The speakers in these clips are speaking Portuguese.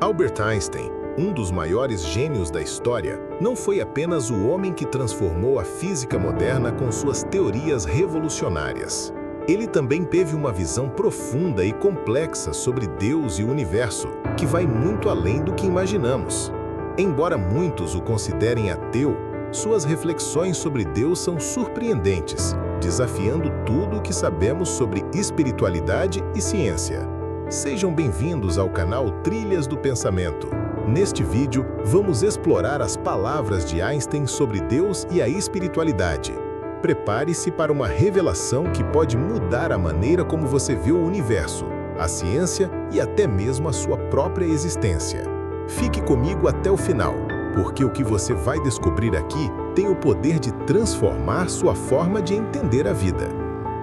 Albert Einstein, um dos maiores gênios da história, não foi apenas o homem que transformou a física moderna com suas teorias revolucionárias. Ele também teve uma visão profunda e complexa sobre Deus e o universo, que vai muito além do que imaginamos. Embora muitos o considerem ateu, suas reflexões sobre Deus são surpreendentes, desafiando tudo o que sabemos sobre espiritualidade e ciência. Sejam bem-vindos ao canal Trilhas do Pensamento. Neste vídeo, vamos explorar as palavras de Einstein sobre Deus e a espiritualidade. Prepare-se para uma revelação que pode mudar a maneira como você vê o universo, a ciência e até mesmo a sua própria existência. Fique comigo até o final, porque o que você vai descobrir aqui tem o poder de transformar sua forma de entender a vida.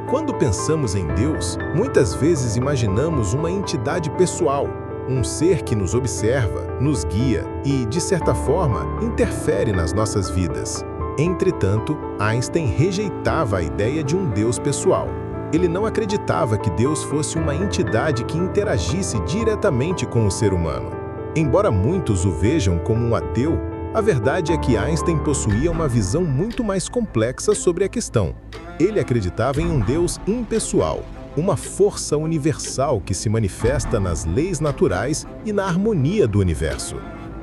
Quando pensamos em Deus, muitas vezes imaginamos uma entidade pessoal, um ser que nos observa, nos guia e, de certa forma, interfere nas nossas vidas. Entretanto, Einstein rejeitava a ideia de um Deus pessoal. Ele não acreditava que Deus fosse uma entidade que interagisse diretamente com o ser humano. Embora muitos o vejam como um ateu, a verdade é que Einstein possuía uma visão muito mais complexa sobre a questão. Ele acreditava em um Deus impessoal, uma força universal que se manifesta nas leis naturais e na harmonia do universo.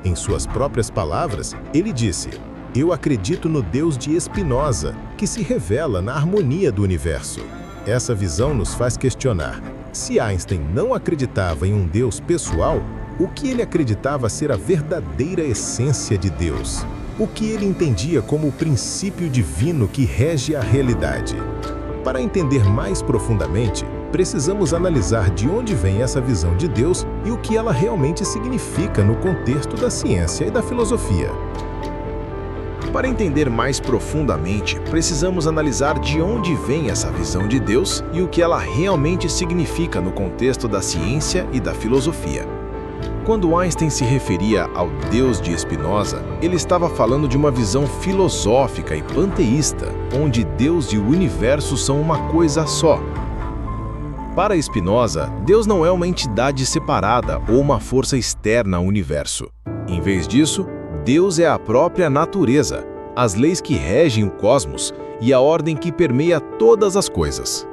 Em suas próprias palavras, ele disse: "Eu acredito no Deus de Spinoza, que se revela na harmonia do universo." Essa visão nos faz questionar: se Einstein não acreditava em um Deus pessoal, o que ele acreditava ser a verdadeira essência de Deus? O que ele entendia como o princípio divino que rege a realidade? Para entender mais profundamente, precisamos analisar de onde vem essa visão de Deus e o que ela realmente significa no contexto da ciência e da filosofia. Para entender mais profundamente, precisamos analisar de onde vem essa visão de Deus e o que ela realmente significa no contexto da ciência e da filosofia. Quando Einstein se referia ao Deus de Spinoza, ele estava falando de uma visão filosófica e panteísta, onde Deus e o universo são uma coisa só. Para Spinoza, Deus não é uma entidade separada ou uma força externa ao universo. Em vez disso, Deus é a própria natureza, as leis que regem o cosmos e a ordem que permeia todas as coisas.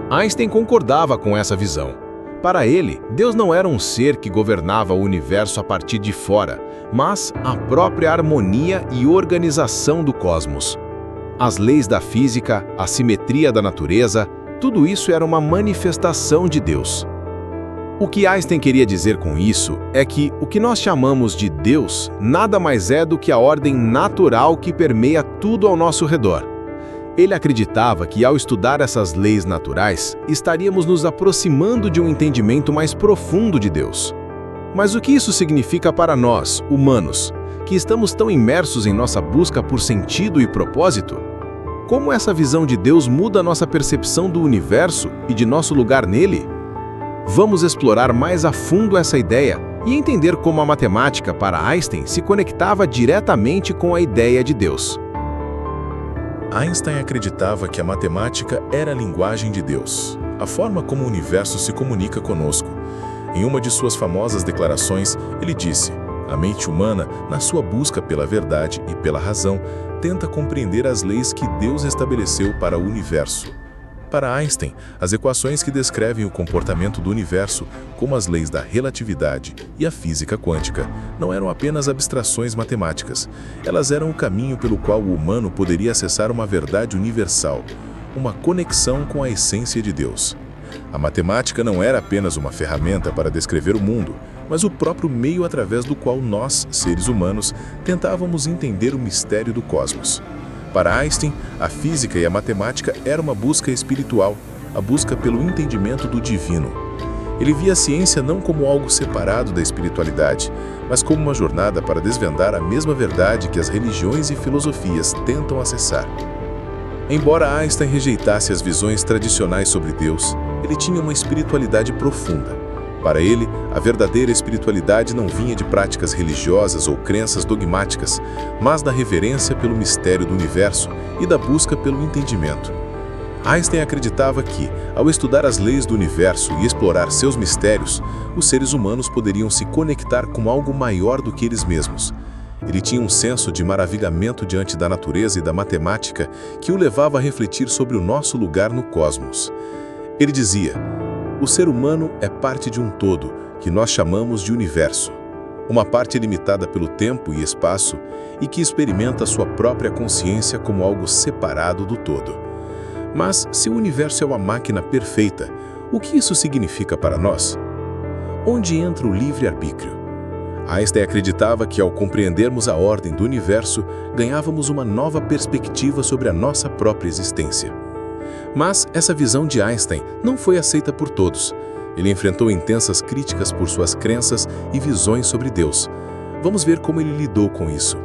Einstein concordava com essa visão. Para ele, Deus não era um ser que governava o universo a partir de fora, mas a própria harmonia e organização do cosmos. As leis da física, a simetria da natureza, tudo isso era uma manifestação de Deus. O que Einstein queria dizer com isso é que o que nós chamamos de Deus nada mais é do que a ordem natural que permeia tudo ao nosso redor. Ele acreditava que, ao estudar essas leis naturais, estaríamos nos aproximando de um entendimento mais profundo de Deus. Mas o que isso significa para nós, humanos, que estamos tão imersos em nossa busca por sentido e propósito? Como essa visão de Deus muda a nossa percepção do universo e de nosso lugar nele? Vamos explorar mais a fundo essa ideia e entender como a matemática para Einstein se conectava diretamente com a ideia de Deus. Einstein acreditava que a matemática era a linguagem de Deus, a forma como o universo se comunica conosco. Em uma de suas famosas declarações, ele disse: "A mente humana, na sua busca pela verdade e pela razão, tenta compreender as leis que Deus estabeleceu para o universo." Para Einstein, as equações que descrevem o comportamento do universo, como as leis da relatividade e a física quântica, não eram apenas abstrações matemáticas. Elas eram o caminho pelo qual o humano poderia acessar uma verdade universal, uma conexão com a essência de Deus. A matemática não era apenas uma ferramenta para descrever o mundo, mas o próprio meio através do qual nós, seres humanos, tentávamos entender o mistério do cosmos. Para Einstein, a física e a matemática era uma busca espiritual, a busca pelo entendimento do divino. Ele via a ciência não como algo separado da espiritualidade, mas como uma jornada para desvendar a mesma verdade que as religiões e filosofias tentam acessar. Embora Einstein rejeitasse as visões tradicionais sobre Deus, ele tinha uma espiritualidade profunda. Para ele, a verdadeira espiritualidade não vinha de práticas religiosas ou crenças dogmáticas, mas da reverência pelo mistério do universo e da busca pelo entendimento. Einstein acreditava que, ao estudar as leis do universo e explorar seus mistérios, os seres humanos poderiam se conectar com algo maior do que eles mesmos. Ele tinha um senso de maravilhamento diante da natureza e da matemática que o levava a refletir sobre o nosso lugar no cosmos. Ele dizia: o ser humano é parte de um todo, que nós chamamos de universo. Uma parte limitada pelo tempo e espaço e que experimenta sua própria consciência como algo separado do todo. Mas, se o universo é uma máquina perfeita, o que isso significa para nós? Onde entra o livre-arbítrio? Einstein acreditava que, ao compreendermos a ordem do universo, ganhávamos uma nova perspectiva sobre a nossa própria existência. Mas essa visão de Einstein não foi aceita por todos. Ele enfrentou intensas críticas por suas crenças e visões sobre Deus. Vamos ver como ele lidou com isso.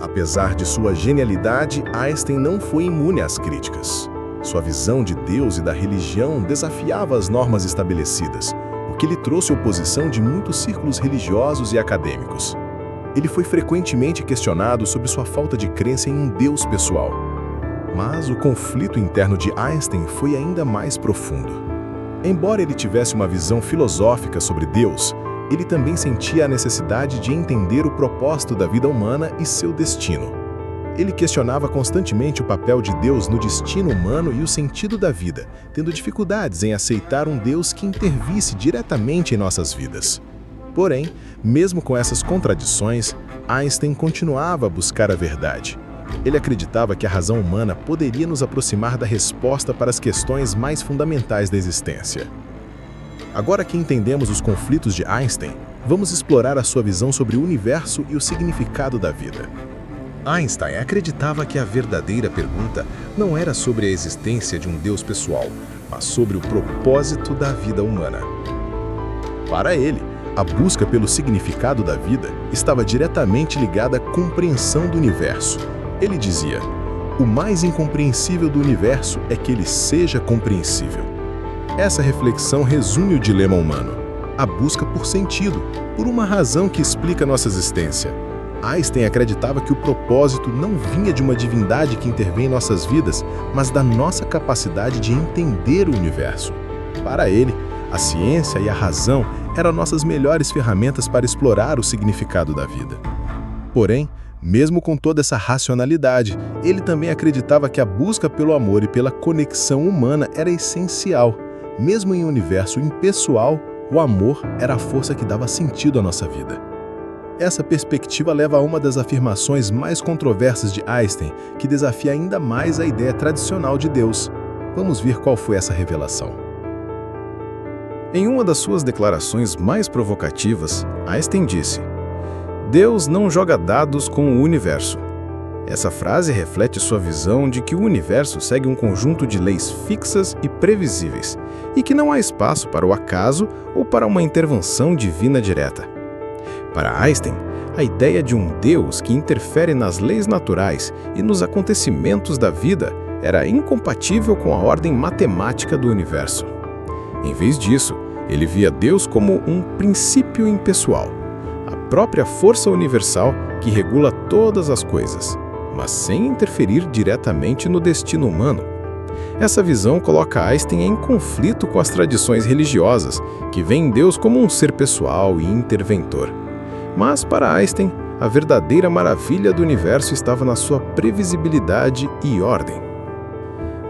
Apesar de sua genialidade, Einstein não foi imune às críticas. Sua visão de Deus e da religião desafiava as normas estabelecidas, o que lhe trouxe oposição de muitos círculos religiosos e acadêmicos. Ele foi frequentemente questionado sobre sua falta de crença em um Deus pessoal. Mas o conflito interno de Einstein foi ainda mais profundo. Embora ele tivesse uma visão filosófica sobre Deus, ele também sentia a necessidade de entender o propósito da vida humana e seu destino. Ele questionava constantemente o papel de Deus no destino humano e o sentido da vida, tendo dificuldades em aceitar um Deus que intervisse diretamente em nossas vidas. Porém, mesmo com essas contradições, Einstein continuava a buscar a verdade. Ele acreditava que a razão humana poderia nos aproximar da resposta para as questões mais fundamentais da existência. Agora que entendemos os conflitos de Einstein, vamos explorar a sua visão sobre o universo e o significado da vida. Einstein acreditava que a verdadeira pergunta não era sobre a existência de um Deus pessoal, mas sobre o propósito da vida humana. Para ele, a busca pelo significado da vida estava diretamente ligada à compreensão do universo. Ele dizia: o mais incompreensível do universo é que ele seja compreensível. Essa reflexão resume o dilema humano, a busca por sentido, por uma razão que explica nossa existência. Einstein acreditava que o propósito não vinha de uma divindade que intervém em nossas vidas, mas da nossa capacidade de entender o universo. Para ele, a ciência e a razão eram nossas melhores ferramentas para explorar o significado da vida. Porém, mesmo com toda essa racionalidade, ele também acreditava que a busca pelo amor e pela conexão humana era essencial. Mesmo em um universo impessoal, o amor era a força que dava sentido à nossa vida. Essa perspectiva leva a uma das afirmações mais controversas de Einstein, que desafia ainda mais a ideia tradicional de Deus. Vamos ver qual foi essa revelação. Em uma das suas declarações mais provocativas, Einstein disse: Deus não joga dados com o universo. Essa frase reflete sua visão de que o universo segue um conjunto de leis fixas e previsíveis, e que não há espaço para o acaso ou para uma intervenção divina direta. Para Einstein, a ideia de um Deus que interfere nas leis naturais e nos acontecimentos da vida era incompatível com a ordem matemática do universo. Em vez disso, ele via Deus como um princípio impessoal, a própria força universal que regula todas as coisas, mas sem interferir diretamente no destino humano. Essa visão coloca Einstein em conflito com as tradições religiosas, que veem Deus como um ser pessoal e interventor. Mas, para Einstein, a verdadeira maravilha do universo estava na sua previsibilidade e ordem.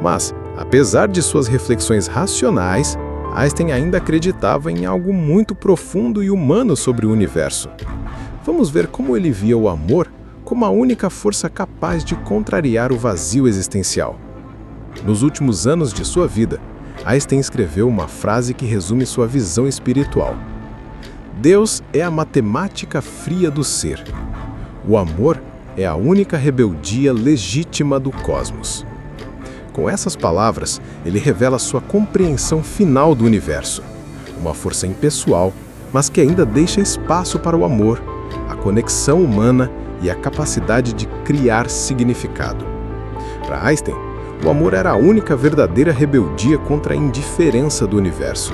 Mas, apesar de suas reflexões racionais, Einstein ainda acreditava em algo muito profundo e humano sobre o universo. Vamos ver como ele via o amor como a única força capaz de contrariar o vazio existencial. Nos últimos anos de sua vida, Einstein escreveu uma frase que resume sua visão espiritual. Deus é a matemática fria do ser. O amor é a única rebeldia legítima do cosmos. Com essas palavras, ele revela sua compreensão final do universo. Uma força impessoal, mas que ainda deixa espaço para o amor, a conexão humana e a capacidade de criar significado. Para Einstein, o amor era a única verdadeira rebeldia contra a indiferença do universo.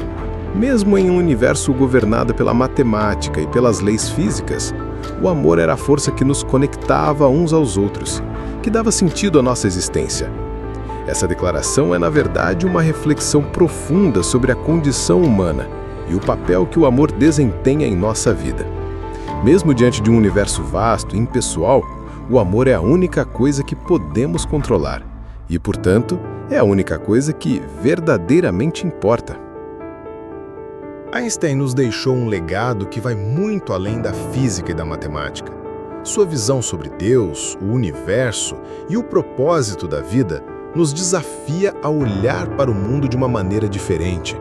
Mesmo em um universo governado pela matemática e pelas leis físicas, o amor era a força que nos conectava uns aos outros, que dava sentido à nossa existência. Essa declaração é, na verdade, uma reflexão profunda sobre a condição humana e o papel que o amor desempenha em nossa vida. Mesmo diante de um universo vasto e impessoal, o amor é a única coisa que podemos controlar e, portanto, é a única coisa que verdadeiramente importa. Einstein nos deixou um legado que vai muito além da física e da matemática. Sua visão sobre Deus, o universo e o propósito da vida nos desafia a olhar para o mundo de uma maneira diferente,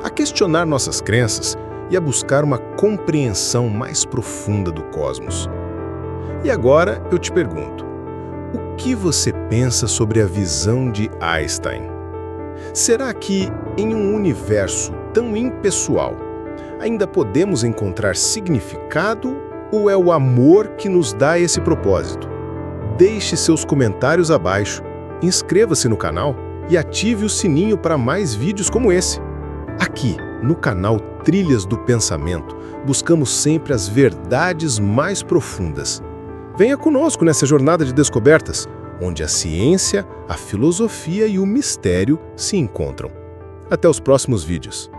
a questionar nossas crenças e a buscar uma compreensão mais profunda do cosmos. E agora eu te pergunto, o que você pensa sobre a visão de Einstein? Será que, em um universo tão impessoal, ainda podemos encontrar significado ou é o amor que nos dá esse propósito? Deixe seus comentários abaixo, inscreva-se no canal e ative o sininho para mais vídeos como esse. Aqui, no canal Trilhas do Pensamento, buscamos sempre as verdades mais profundas. Venha conosco nessa jornada de descobertas, onde a ciência, a filosofia e o mistério se encontram. Até os próximos vídeos.